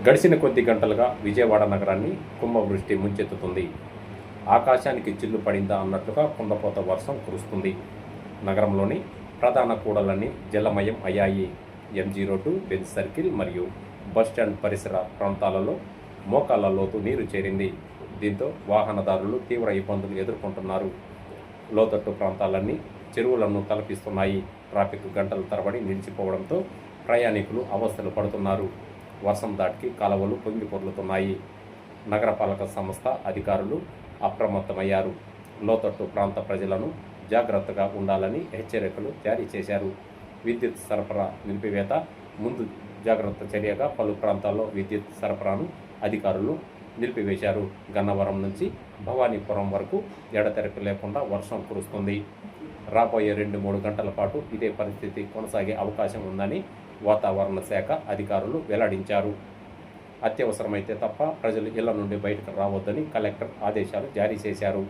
గడిచిన కొద్ది గంటలుగా విజయవాడ నగరాన్ని కుంభవృష్టి ముంచెత్తుతుంది. ఆకాశానికి చిల్లు పడిందా అన్నట్లుగా కుండపోత వర్షం కురుస్తుంది. నగరంలోని ప్రధాన కూడలన్నీ జలమయం అయ్యాయి. ఎంజీ రోడ్డు, బెంజ్ సర్కిల్ మరియు బస్టాండ్ పరిసర ప్రాంతాలలో మోకాళ్ల లోతు నీరు చేరింది. దీంతో వాహనదారులు తీవ్ర ఇబ్బందులు ఎదుర్కొంటున్నారు. లోతట్టు ప్రాంతాలన్నీ చెరువులను తలపిస్తున్నాయి. ట్రాఫిక్ గంటల తరబడి నిలిచిపోవడంతో ప్రయాణికులు అవస్థలు పడుతున్నారు. వర్షం దాటికి కాలువలు పొంగి పొర్లుతున్నాయి. నగరపాలక సంస్థ అధికారులు అప్రమత్తమయ్యారు. లోతట్టు ప్రాంత ప్రజలను జాగ్రత్తగా ఉండాలని హెచ్చరికలు జారీ చేశారు. విద్యుత్ సరఫరా నిలిపివేత ముందు జాగ్రత్త చర్యగా పలు ప్రాంతాల్లో విద్యుత్ సరఫరాను అధికారులు నిలిపివేశారు. గన్నవరం నుంచి భవానీపురం వరకు ఎడతెరపి లేకుండా వర్షం కురుస్తుంది. రాబోయే 2-3 గంటల పాటు ఇదే పరిస్థితి కొనసాగే అవకాశం ఉందని వాతావరణ శాఖ అధికారులు వెల్లడించారు. అత్యవసరమైతే తప్ప ప్రజలు ఇళ్ల నుండి బయటకు రావద్దని కలెక్టర్ ఆదేశాలు జారీ చేశారు.